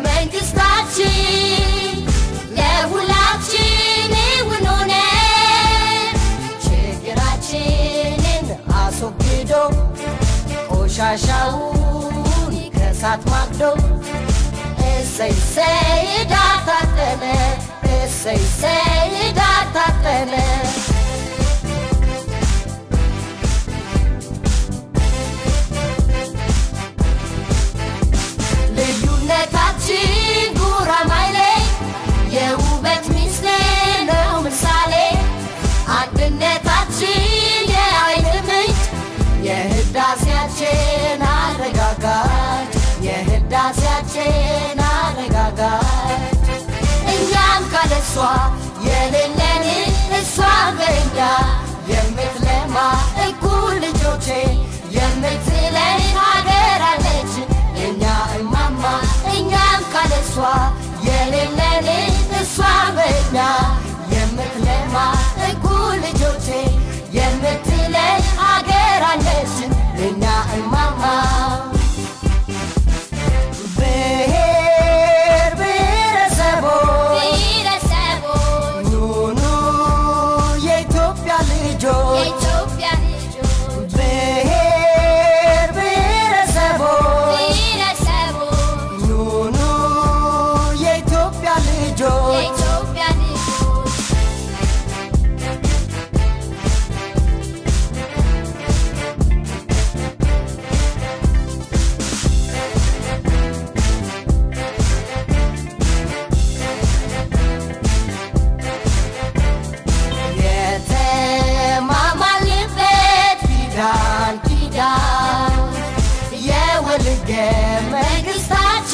መንግስታችን ለሁላችን ይሁንነ ችግራችንን አስወግዶ ቆሻሻውን ከሳት ማግዶ እሰይ ዳታተነ እሰይ ዳታተነ ልዩነታችን ጉራማይሌ የውበት ሚስጥር ነው ምሳሌ አንድነታችን የኃይል ምንጭ የህዳሴያችን አረጋጋች የህዳሴያችን አረጋጋች እኛም ካለሷ የሌለን እሷ በእኛ የምትለማ እኩል ልጆቼ የምትለኝ ሀገር አለች እኛ እማማ እኛም ካለሷ የሌለን እሷ በእኛ የምትለማ እኩል ልጆቼ የምትለኝ ሀገር አለች እኛ እማማ ብሔር ብሔረሰቦች ኑኑ የኢትዮጵያ ልጆች ብሔር ብሔረሰቦች ኑኑ የኢትዮጵያ ልጆች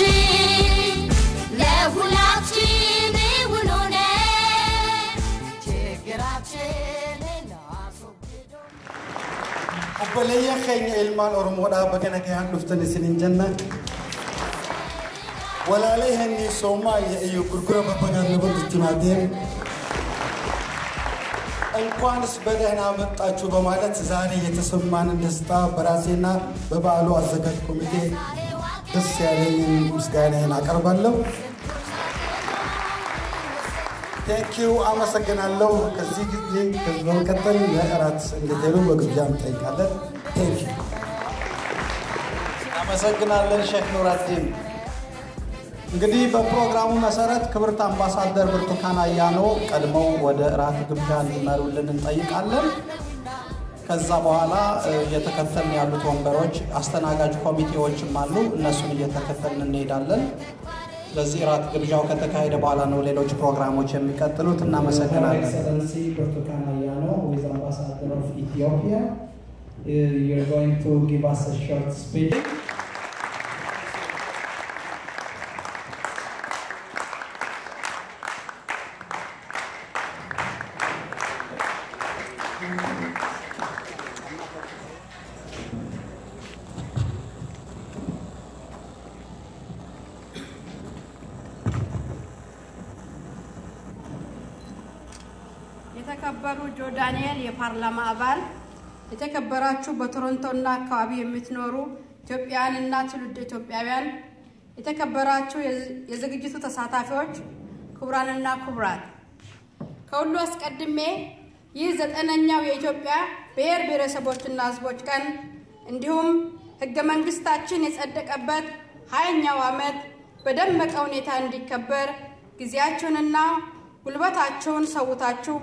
መንግስታችን ለሁላችን ይሁንነ ችግራችንን አስወግዶ አበለየ ኸኝ ኢልማን ኦሮሞዳ በገነከያን ዱፍተን ሲንጀና ወላላይ ሀኒ ሶማሌ እዩ ጉርጉረ በበጋን ለበትናደን እንኳንስ በደህና መጣችሁ በማለት ዛሬ የተሰማን ደስታ በራሴና በባሉ አዘጋጅ ኮሚቴ ደስ ያለኝ ምስጋናዬን አቀርባለሁ። ቴንኪዩ አመሰግናለሁ። ከዚህ ጊዜ በመቀጠል ለእራት እንድትሄዱ በግብዣም ጠይቃለን። ቴንኪዩ አመሰግናለን ሼክ ኑራዲን። እንግዲህ በፕሮግራሙ መሰረት ክብርት አምባሳደር ብርቱካን አያኖ ቀድመው ወደ እራት ግብዣ እንዲመሩልን እንጠይቃለን። ከዛ በኋላ እየተከተልን ያሉት ወንበሮች አስተናጋጅ ኮሚቴዎችም አሉ እነሱን እየተከተልን እንሄዳለን። ስለዚህ እራት ግብዣው ከተካሄደ በኋላ ነው ሌሎች ፕሮግራሞች የሚቀጥሉት። እናመሰግናለን። Excellency ብርቱካን አያኖ with Ambassador of Ethiopia, you're going to give us a short speech. የተከበሩ ጆዳንኤል የፓርላማ አባል የተከበራችሁ በቶሮንቶና አካባቢ የምትኖሩ ኢትዮጵያውያንና ትውልደ ኢትዮጵያውያን የተከበራችሁ የዝግጅቱ ተሳታፊዎች ክቡራንና ክቡራት ከሁሉ አስቀድሜ ይህ 9ኛው የኢትዮጵያ ብሔር ብሔረሰቦችና ሕዝቦች ቀን እንዲሁም ሕገ መንግስታችን የጸደቀበት 20ኛው ዓመት በደመቀ ሁኔታ እንዲከበር ጊዜያችሁንና ጉልበታችሁን ሰውታችሁ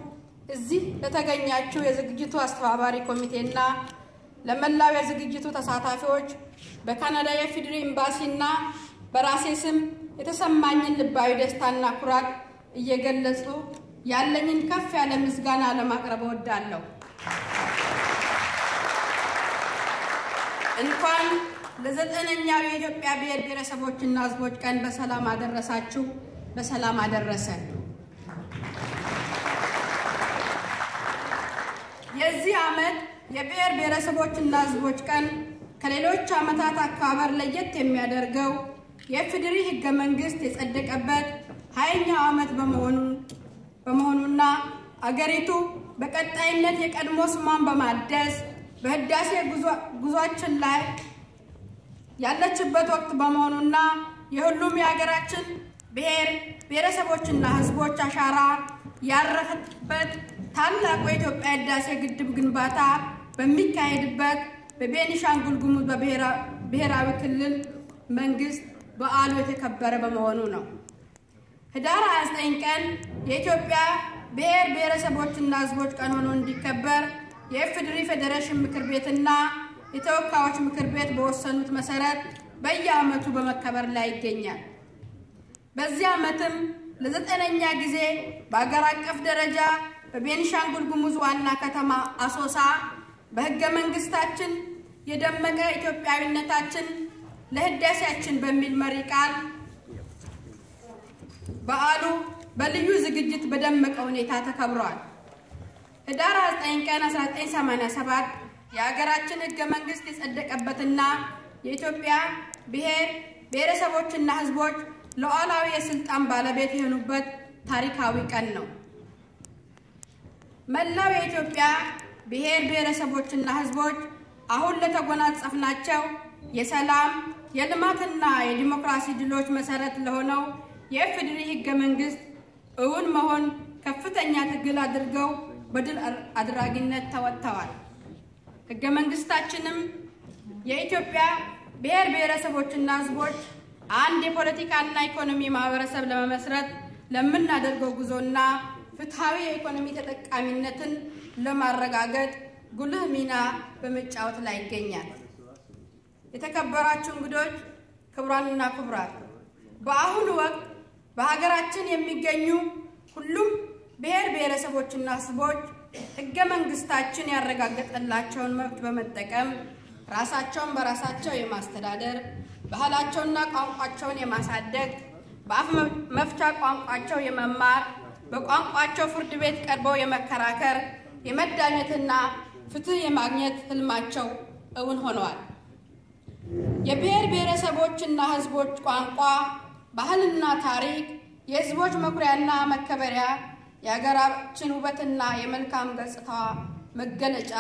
እዚህ ለተገኛችሁ የዝግጅቱ አስተባባሪ ኮሚቴና ለመላው የዝግጅቱ ተሳታፊዎች በካናዳ የፌዴራል ኤምባሲና በራሴ ስም የተሰማኝን ልባዊ ደስታና ኩራት እየገለጹ ያለኝን ከፍ ያለ ምስጋና ለማቅረብ እወዳለሁ። እንኳን ለ9ኛው የኢትዮጵያ ብሔር ብሔረሰቦችና ሕዝቦች ቀን በሰላም አደረሳችሁ፣ በሰላም አደረሰን። የዚህ ዓመት የብሔር ብሔረሰቦችና ሕዝቦች ቀን ከሌሎች ዓመታት አከባበር ለየት የሚያደርገው የፌዴራል ሕገ መንግስት የጸደቀበት 20ኛው ዓመት በመሆኑና አገሪቱ በቀጣይነት የቀድሞ ስሟን በማደስ በህዳሴ ጉዟችን ላይ ያለችበት ወቅት በመሆኑና የሁሉም የሀገራችን ብሔረሰቦችና ህዝቦች አሻራ ያረፈበት ታላቁ የኢትዮጵያ ህዳሴ ግድብ ግንባታ በሚካሄድበት በቤኒሻንጉል ጉሙዝ ብሔራዊ ክልል መንግስት በዓሉ የተከበረ በመሆኑ ነው። ህዳር 29 ቀን የኢትዮጵያ ብሔረሰቦችና ህዝቦች ቀን ሆኖ እንዲከበር የኢፌዴሪ ፌዴሬሽን ምክር ቤትና የተወካዮች ምክር ቤት በወሰኑት መሰረት በየዓመቱ በመከበር ላይ ይገኛል። በዚህ ዓመትም ለ9ኛ ጊዜ በአገር አቀፍ ደረጃ በቤኒሻንጉል ጉሙዝ ዋና ከተማ አሶሳ በህገ መንግስታችን የደመቀ ኢትዮጵያዊነታችን ለህዳሴያችን በሚል መሪ ቃል በዓሉ በልዩ ዝግጅት በደመቀ ሁኔታ ተከብሯል። ህዳር 9 ቀን 1987 የሀገራችን ህገ መንግስት የጸደቀበትና የኢትዮጵያ ብሔረሰቦችና ህዝቦች ሉዓላዊ የስልጣን ባለቤት የሆኑበት ታሪካዊ ቀን ነው። መላው የኢትዮጵያ ብሔረሰቦችና ህዝቦች አሁን ለተጎናጸፍናቸው የሰላም የልማትና የዲሞክራሲ ድሎች መሰረት ለሆነው የኢፌዴሪ ህገ መንግስት እውን መሆን ከፍተኛ ትግል አድርገው በድል አድራጊነት ተወጥተዋል። ህገ መንግስታችንም የኢትዮጵያ ብሔረሰቦችና ህዝቦች አንድ የፖለቲካና ኢኮኖሚ ማህበረሰብ ለመመስረት ለምናደርገው ጉዞና ፍትሃዊ የኢኮኖሚ ተጠቃሚነትን ለማረጋገጥ ጉልህ ሚና በመጫወት ላይ ይገኛል። የተከበራችሁ እንግዶች፣ ክቡራንና ክቡራት፣ በአሁኑ ወቅት በሀገራችን የሚገኙ ሁሉም ብሔረሰቦችና ህዝቦች ህገ መንግስታችን ያረጋገጠላቸውን መብት በመጠቀም ራሳቸውን በራሳቸው የማስተዳደር ባህላቸውና ቋንቋቸውን የማሳደግ በአፍ መፍቻ ቋንቋቸው የመማር በቋንቋቸው ፍርድ ቤት ቀርበው የመከራከር የመዳኘትና ፍትህ የማግኘት ህልማቸው እውን ሆነዋል። የብሔረሰቦችና ህዝቦች ቋንቋ ባህልና ታሪክ የህዝቦች መኩሪያና መከበሪያ የሀገራችን ውበትና የመልካም ገጽታ መገለጫ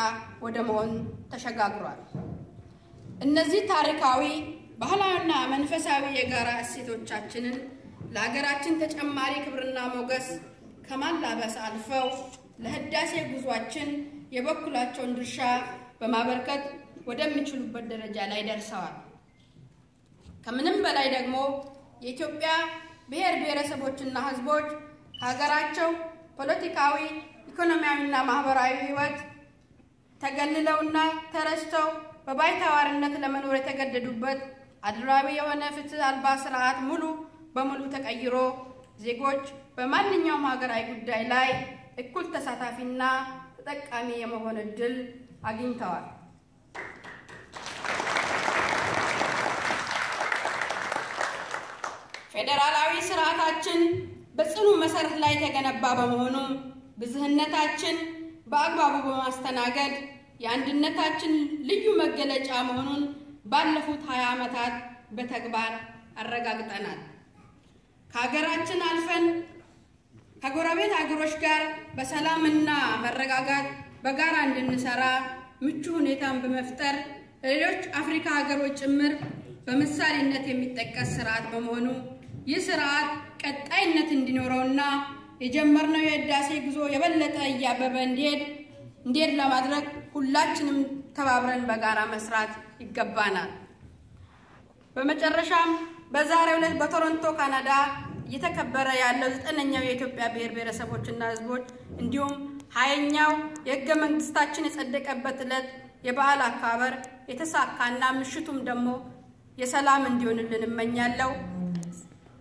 ወደ መሆን ተሸጋግሯል። እነዚህ ታሪካዊ ባህላዊና መንፈሳዊ የጋራ እሴቶቻችንን ለሀገራችን ተጨማሪ ክብርና ሞገስ ከማላበስ አልፈው ለህዳሴ ጉዟችን የበኩላቸውን ድርሻ በማበርከት ወደሚችሉበት ደረጃ ላይ ደርሰዋል። ከምንም በላይ ደግሞ የኢትዮጵያ ብሔረሰቦችና ህዝቦች ሀገራቸው ፖለቲካዊ፣ ኢኮኖሚያዊና ማህበራዊ ህይወት ተገልለውና ተረስተው በባይታዋርነት ለመኖር የተገደዱበት አድራዊ የሆነ ፍትህ አልባ ስርዓት ሙሉ በሙሉ ተቀይሮ ዜጎች በማንኛውም ሀገራዊ ጉዳይ ላይ እኩል ተሳታፊና ተጠቃሚ የመሆን እድል አግኝተዋል። ፌዴራላዊ ስርዓታችን በጽኑ መሰረት ላይ የተገነባ በመሆኑ ብዝህነታችን በአግባቡ በማስተናገድ የአንድነታችን ልዩ መገለጫ መሆኑን ባለፉት 20 ዓመታት በተግባር አረጋግጠናል። ከሀገራችን አልፈን ከጎረቤት ሀገሮች ጋር በሰላምና መረጋጋት በጋራ እንድንሰራ ምቹ ሁኔታን በመፍጠር ሌሎች አፍሪካ ሀገሮች ጭምር በምሳሌነት የሚጠቀስ ስርዓት በመሆኑ ይህ ስርዓት ቀጣይነት እንዲኖረውና የጀመርነው የህዳሴ ጉዞ የበለጠ እያበበ እንዲሄድ ለማድረግ ሁላችንም ተባብረን በጋራ መስራት ይገባናል። በመጨረሻም በዛሬው ዕለት በቶሮንቶ ካናዳ እየተከበረ ያለው 9ኛው የኢትዮጵያ ብሔረሰቦችና ህዝቦች እንዲሁም 20ኛው የህገ መንግስታችን የጸደቀበት ዕለት የበዓል አከባበር የተሳካና ምሽቱም ደግሞ የሰላም እንዲሆንልን እመኛለሁ።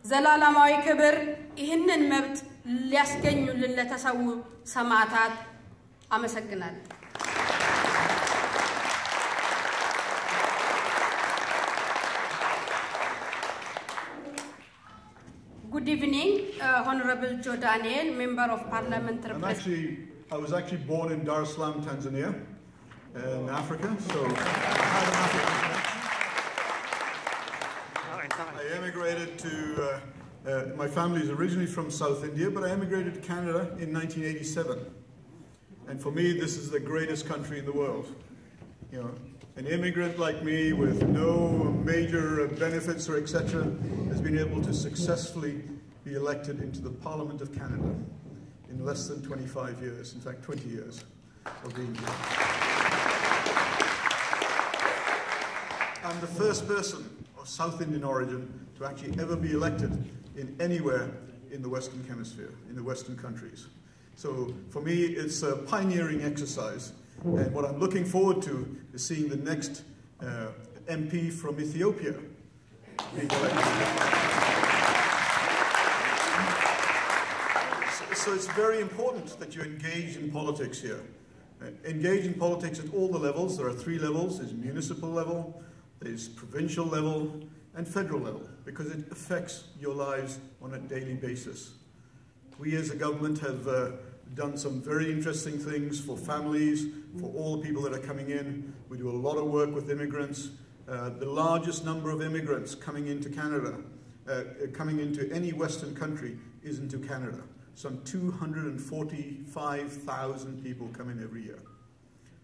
ዘላለማዊ ክብር ይህንን መብት ሊያስገኙልን ለተሰዉ ሰማዕታት አመሰግናለሁ። Good evening, Honorable Joe Daniel, Member of Parliament. I was actually born in Dar es Salaam, Tanzania, in Africa, so I had an African connection. I emigrated to, my family is originally from South India, but I emigrated to Canada in 1987. And for me, this is the greatest country in the world. You know, an immigrant like me with no major benefits or etc. has been able to successfully be elected into the Parliament of Canada in less than 25 years, in fact 20 years of being here. I'm the first person of South Indian origin to actually ever be elected in anywhere in the Western Hemisphere, in the Western countries. So for me, it's a pioneering exercise, and what I'm looking forward to is seeing the next MP from Ethiopia being elected. So it's very important that you engage in politics here. Engage in politics at all the levels. There are 3 levels. There's municipal level, there's provincial level, and federal level, because it affects your lives on a daily basis. We as a government have done some very interesting things for families, for all the people that are coming in. We do a lot of work with immigrants. The largest number of immigrants coming into Canada, coming into any Western country, is into Canada. Some 245,000 people come in every year.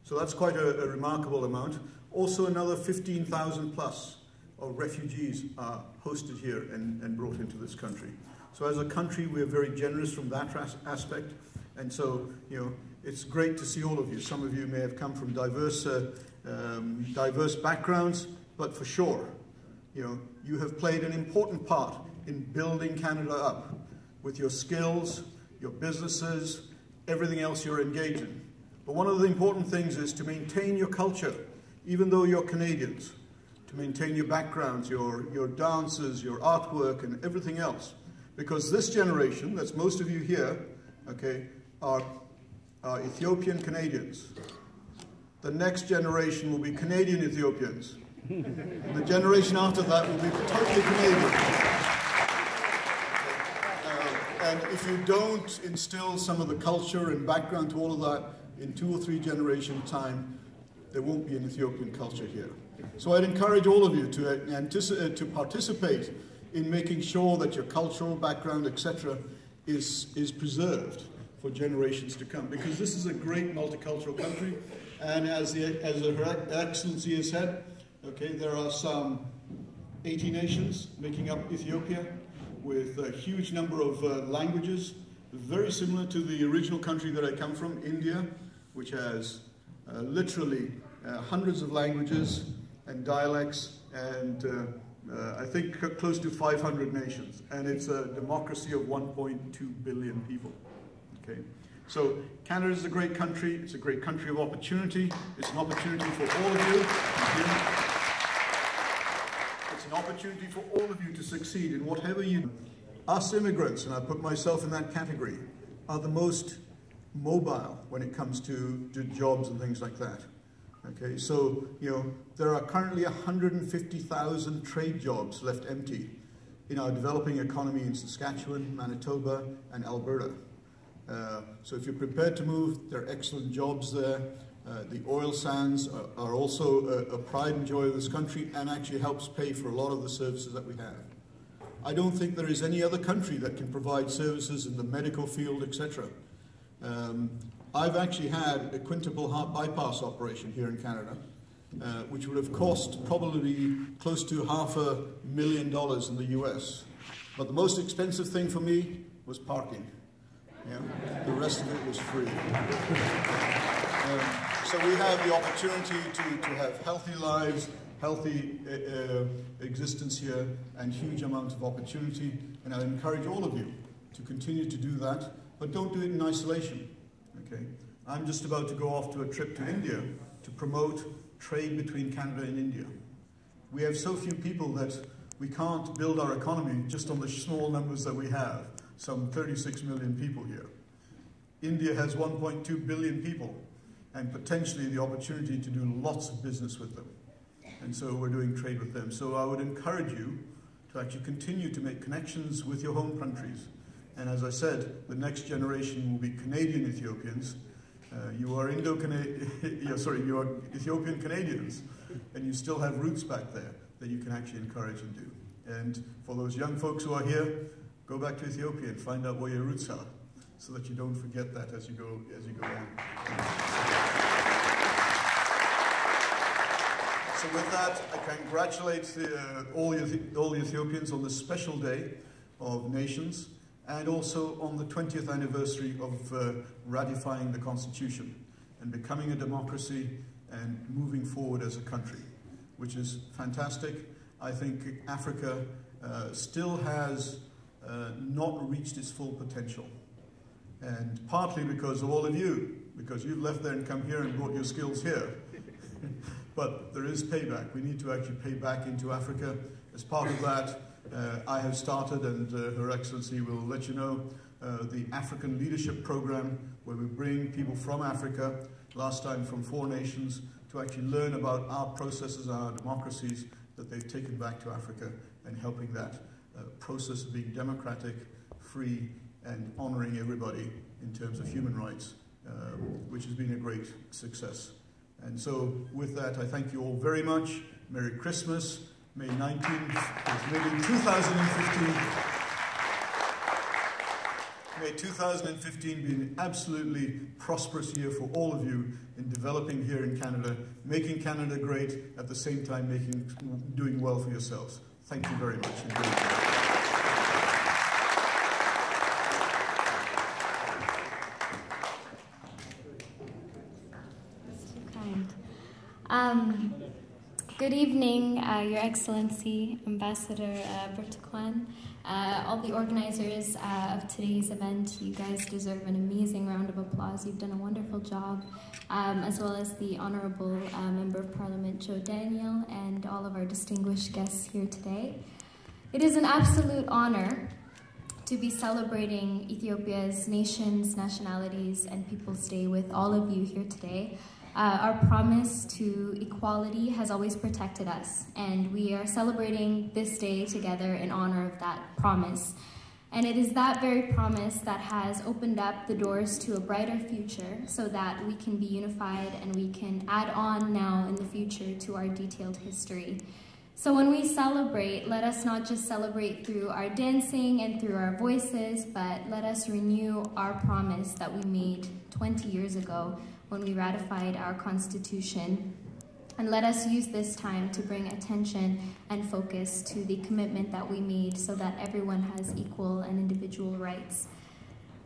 So that's quite a remarkable amount. Also another 15,000 plus of refugees are hosted here and brought into this country. So as a country, we're very generous from that aspect. And so, you know, it's great to see all of you. Some of you may have come from diverse backgrounds, but for sure, you know, you have played an important part in building Canada up with your skills, your businesses, everything else you're engaged in. But one of the important things is to maintain your culture, even though you're Canadians, to maintain your backgrounds, your dances, your artwork, and everything else. Because this generation, that's most of you here, okay, are Ethiopian Canadians. The next generation will be Canadian Ethiopians. And the generation after that will be totally Canadian. And if you don't instill some of the culture and background to all of that, in 2 or 3 generations' time, there won't be an Ethiopian culture here. So I'd encourage all of you to participate in making sure that your cultural background, etc., is preserved for generations to come. Because this is a great multicultural country, and as Her Excellency has said, okay, there are some 80 nations making up Ethiopia, with a huge number of languages, very similar to the original country that I come from, India, which has literally hundreds of languages and dialects, and I think close to 500 nations. And it's a democracy of 1.2 billion people. Okay, so Canada is a great country. It's a great country of opportunity. It's an opportunity for all of you. It's an opportunity for all of you to succeed in whatever you do. Us immigrants, and I put myself in that category, are the most mobile when it comes to jobs and things like that. Okay, so, you know, there are currently 150,000 trade jobs left empty in our developing economy in Saskatchewan, Manitoba, and Alberta. So if you're prepared to move, there are excellent jobs there. The oil sands are also a pride and joy of this country, and actually helps pay for a lot of the services that we have. I don't think there is any other country that can provide services in the medical field, etc. I've actually had a quintuple heart bypass operation here in Canada, which would have cost probably close to $500,000 in the US. But the most expensive thing for me was parking. Yeah? The rest of it was free. So we have the opportunity to have healthy lives, healthy existence here, and huge amounts of opportunity. And I encourage all of you to continue to do that, but don't do it in isolation. Okay? I'm just about to go off to a trip to India to promote trade between Canada and India. We have so few people that we can't build our economy just on the small numbers that we have, some 36 million people here. India has 1.2 billion people, and potentially the opportunity to do lots of business with them. And so we're doing trade with them. So I would encourage you to actually continue to make connections with your home countries. And as I said, the next generation will be Canadian Ethiopians. You are you are Ethiopian Canadians, and you still have roots back there that you can actually encourage and do. And for those young folks who are here, go back to Ethiopia and find out where your roots are, so that you don't forget that as you go on. So with that, I congratulate all the Ethiopians on this special day of nations, and also on the 20th anniversary of ratifying the Constitution and becoming a democracy and moving forward as a country, which is fantastic. I think Africa still has not reached its full potential, and partly because of all of you, because you've left there and come here and brought your skills here. But there is payback. We need to actually pay back into Africa. As part of that, I have started, and Her Excellency will let you know, the African Leadership Program, where we bring people from Africa, last time from 4 nations, to actually learn about our processes, our democracies that they've taken back to Africa, and helping that process of being democratic, free, and honoring everybody in terms of human rights, which has been a great success. And so with that, I thank you all very much. Merry Christmas. May 19th is maybe 2015. May 2015 be an absolutely prosperous year for all of you in developing here in Canada, making Canada great, at the same time doing well for yourselves. Thank you very much indeed. Good evening, Your Excellency, Ambassador Bheresewoch, all the organizers of today's event. You guys deserve an amazing round of applause. You've done a wonderful job, as well as the Honorable Member of Parliament, Joe Daniel, and all of our distinguished guests here today. It is an absolute honor to be celebrating Ethiopia's Nations, Nationalities, and People's Day with all of you here today. Our promise to equality has always protected us, and we are celebrating this day together in honor of that promise. And it is that very promise that has opened up the doors to a brighter future so that we can be unified and we can add on now in the future to our detailed history. So when we celebrate, let us not just celebrate through our dancing and through our voices, but let us renew our promise that we made 20 years ago when we ratified our Constitution. And let us use this time to bring attention and focus to the commitment that we made so that everyone has equal and individual rights.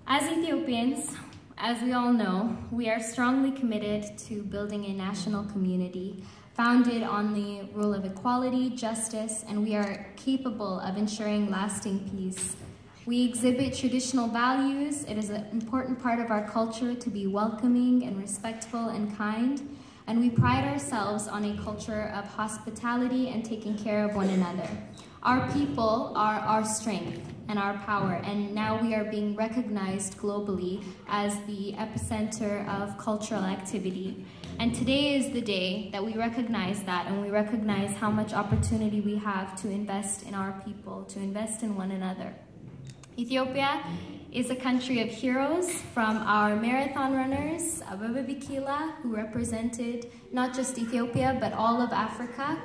As Ethiopians, as we all know, we are strongly committed to building a national community founded on the rule of equality, justice, and we are capable of ensuring lasting peace. We exhibit traditional values. It is an important part of our culture to be welcoming and respectful and kind. And we pride ourselves on a culture of hospitality and taking care of one another. Our people are our strength and our power, and now we are being recognized globally as the epicenter of cultural activity. And today is the day that we recognize that, and we recognize how much opportunity we have to invest in our people, to invest in one another. Ethiopia is a country of heroes, from our marathon runners, Abebe Bikila, who represented not just Ethiopia, but all of Africa,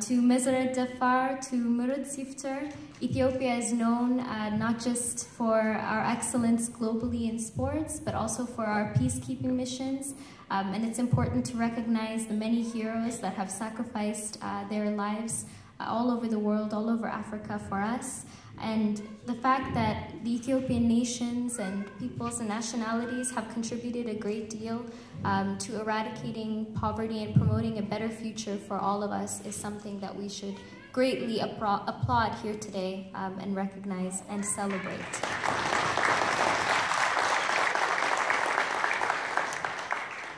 to Meseret Dafar, to Murud Sifter. Ethiopia is known not just for our excellence globally in sports, but also for our peacekeeping missions. And it's important to recognize the many heroes that have sacrificed their lives all over the world, all over Africa for us. And the fact that the Ethiopian nations and peoples and nationalities have contributed a great deal to eradicating poverty and promoting a better future for all of us is something that we should greatly applaud here today and recognize and celebrate.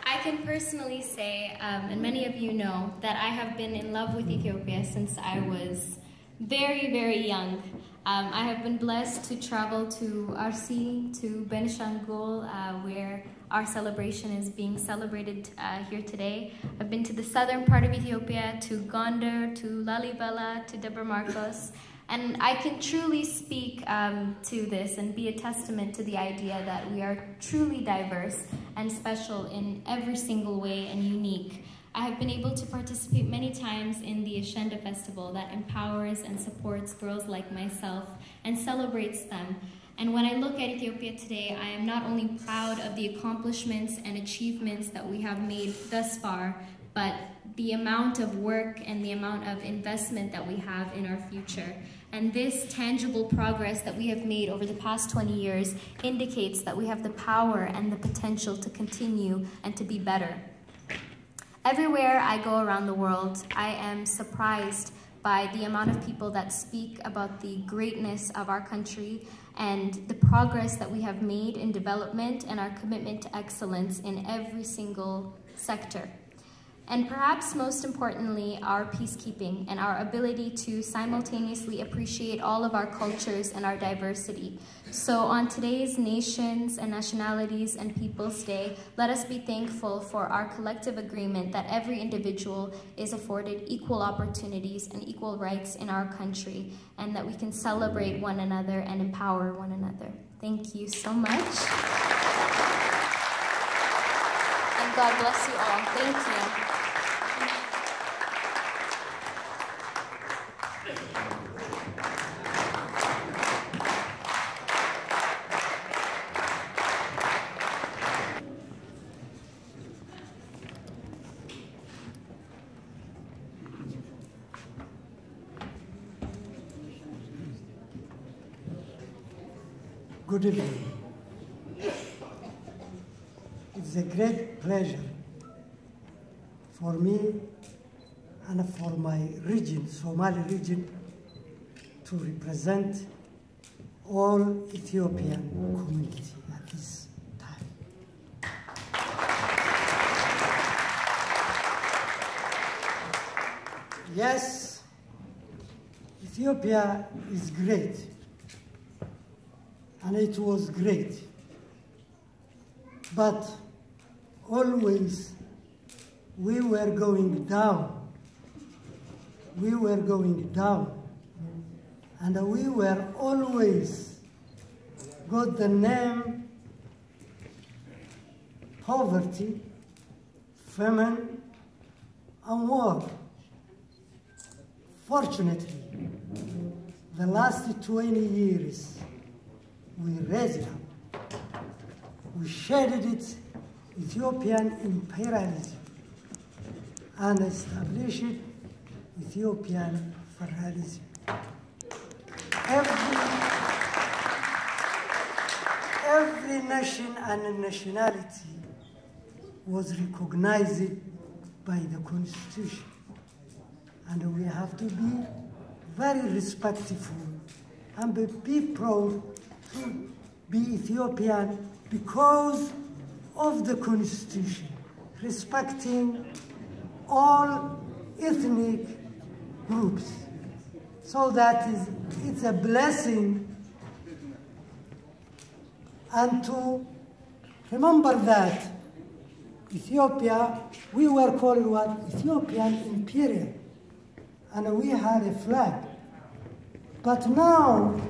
I can personally say, and many of you know, that I have been in love with Ethiopia since I was very, very young. I have been blessed to travel to Arsi, to Benishangul, where our celebration is being celebrated here today. I've been to the southern part of Ethiopia, to Gondar, to Lalibela, to Debre Marcos, and I can truly speak to this and be a testament to the idea that we are truly diverse and special in every single way and unique. I have been able to participate many times in the Ashenda Festival that empowers and supports girls like myself and celebrates them. And when I look at Ethiopia today, I am not only proud of the accomplishments and achievements that we have made thus far, but the amount of work and the amount of investment that we have in our future. And this tangible progress that we have made over the past 20 years indicates that we have the power and the potential to continue and to be better. Everywhere I go around the world, I am surprised by the amount of people that speak about the greatness of our country and the progress that we have made in development and our commitment to excellence in every single sector. And perhaps most importantly, our peacekeeping and our ability to simultaneously appreciate all of our cultures and our diversity. So on today's Nations and Nationalities and Peoples Day, let us be thankful for our collective agreement that every individual is afforded equal opportunities and equal rights in our country, and that we can celebrate one another and empower one another. Thank you so much. And God bless you all. Thank you. Good evening. It's a great pleasure for me and for my region, Somali region, to represent all Ethiopian community at this time. Yes, Ethiopia is great. And it was great. But always we were going down. We were going down. And we were always got the name poverty, famine, and war. Fortunately, the last 20 years, we raised up. We shaded it Ethiopian imperialism and established Ethiopian federalism. Every nation and nationality was recognized by the Constitution. And we have to be very respectful and be proud to be Ethiopian because of the Constitution, respecting all ethnic groups. So it's a blessing, and to remember that Ethiopia, we were called what? Ethiopian Imperial, and we had a flag. But now,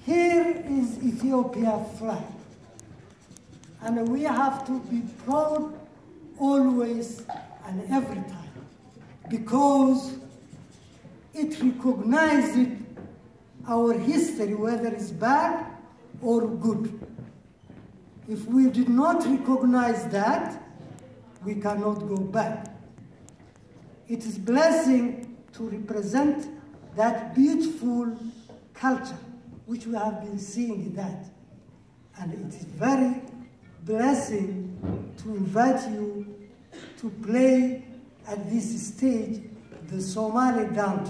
here is Ethiopia flag, and we have to be proud always and every time, because it recognizes our history, whether it's bad or good. If we did not recognize that, we cannot go back. It is blessing to represent that beautiful culture which we have been seeing that. And it is very blessing to invite you to play at this stage the Somali dance,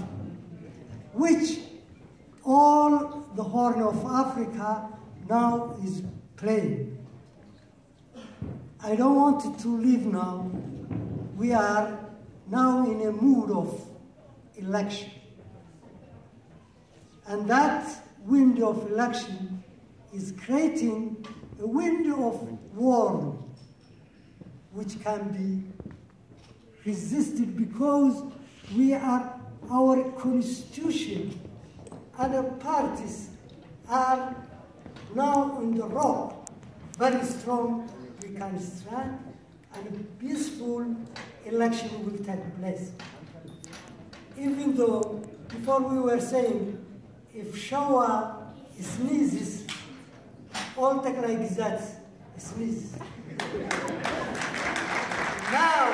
which all the Horn of Africa now is playing. I don't want it to leave now. We are now in a mood of election. And that window of election is creating a window of war, which can be resisted because our constitution, other parties are now on the rock, very strong. We can stand, and a peaceful election will take place. Even though before we were saying, if Shawa sneezes, all like that sneezes. Now,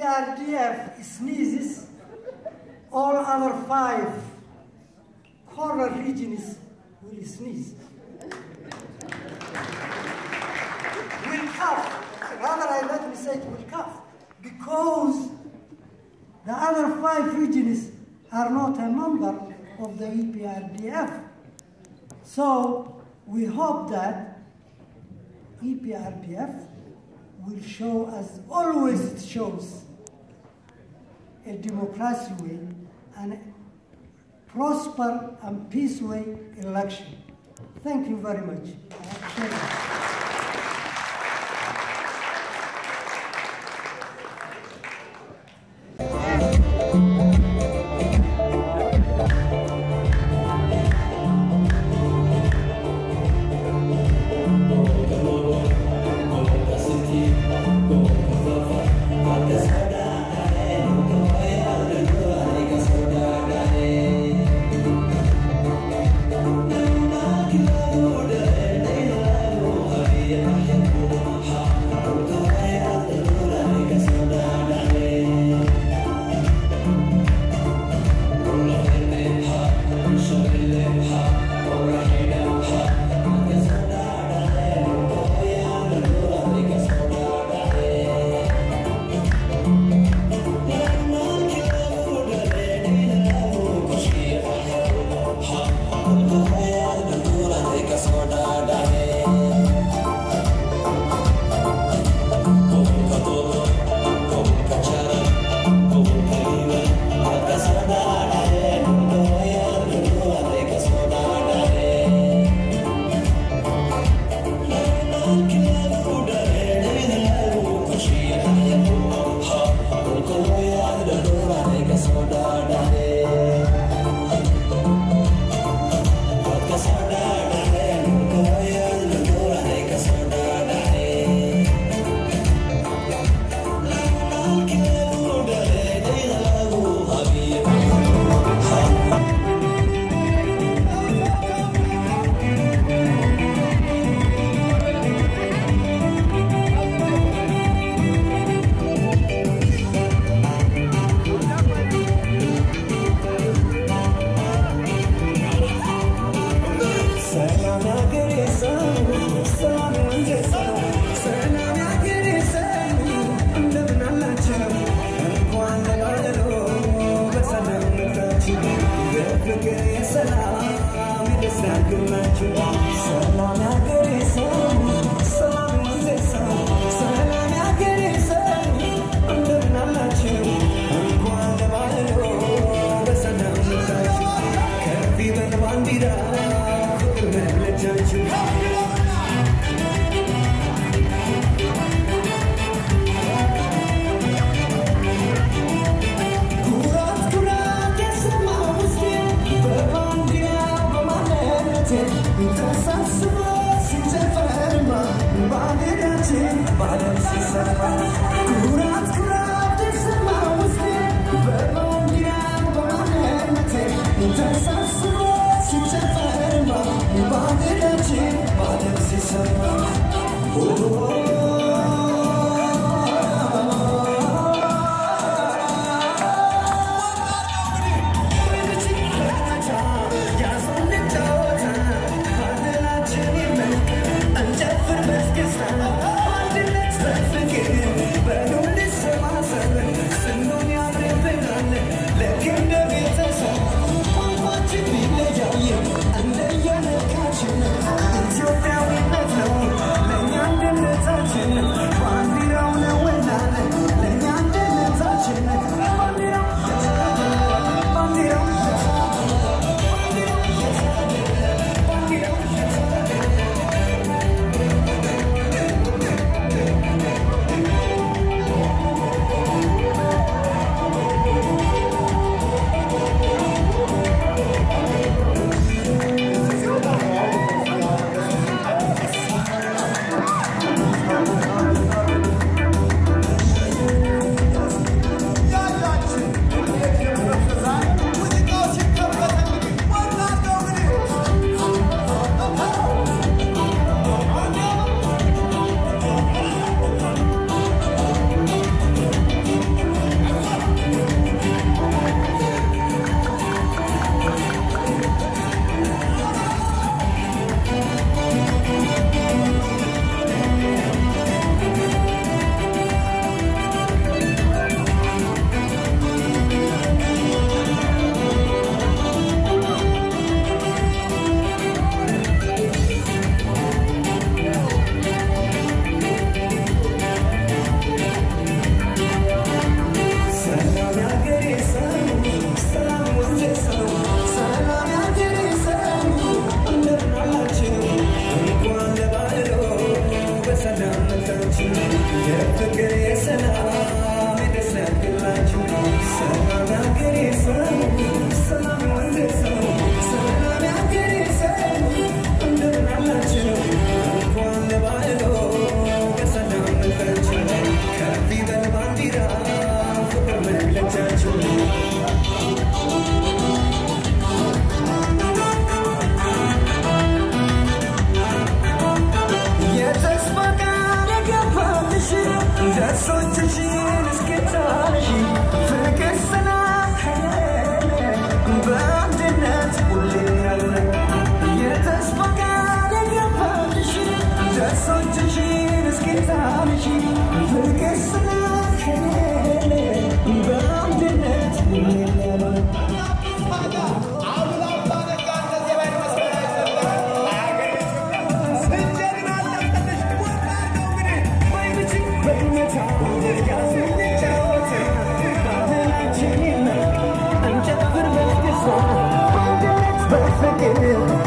EPRDF sneezes, all other 5 corner regions will sneeze. Will cough, rather let me say it will cough, because the other 5 regions are not a member of the EPRDF. So we hope that EPRDF will show, as always it shows, a democracy way and a prosper and peace way election. Thank you very much. I'm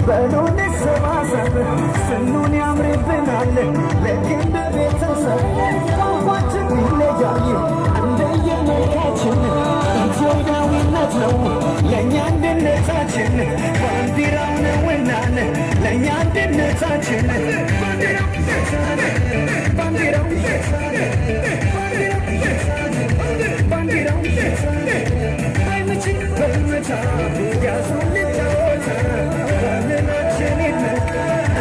በሎኔ ሰባሰብ ስኑን ያምርብናል ለግንድ ቤተሰብ ቋንቋችን ይለያል እንደየመልካችን ኢትዮጵያዊነት ነው ለእኛ አንድነታችን ባንዲራው ነውናን ለእኛ አንድነታችን ባንዲራው ባንዲራው አይምችን በመታ ያዙን ልጫወታ ባንናችን ይድነቅ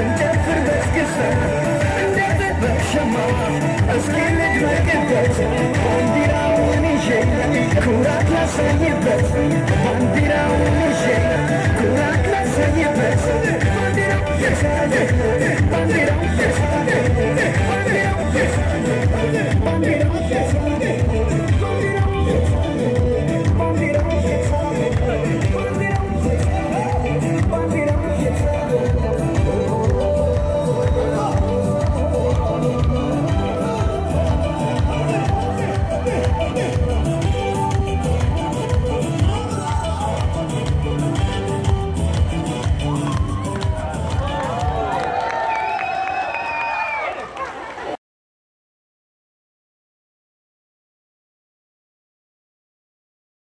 እንጨፍር በስክስታ እንደት በሸማ እስኪ ልድረቅበት ባንዲራውን ይዤ ኩራት ላሳይበት ባንዲራውን ይዤ ኩራት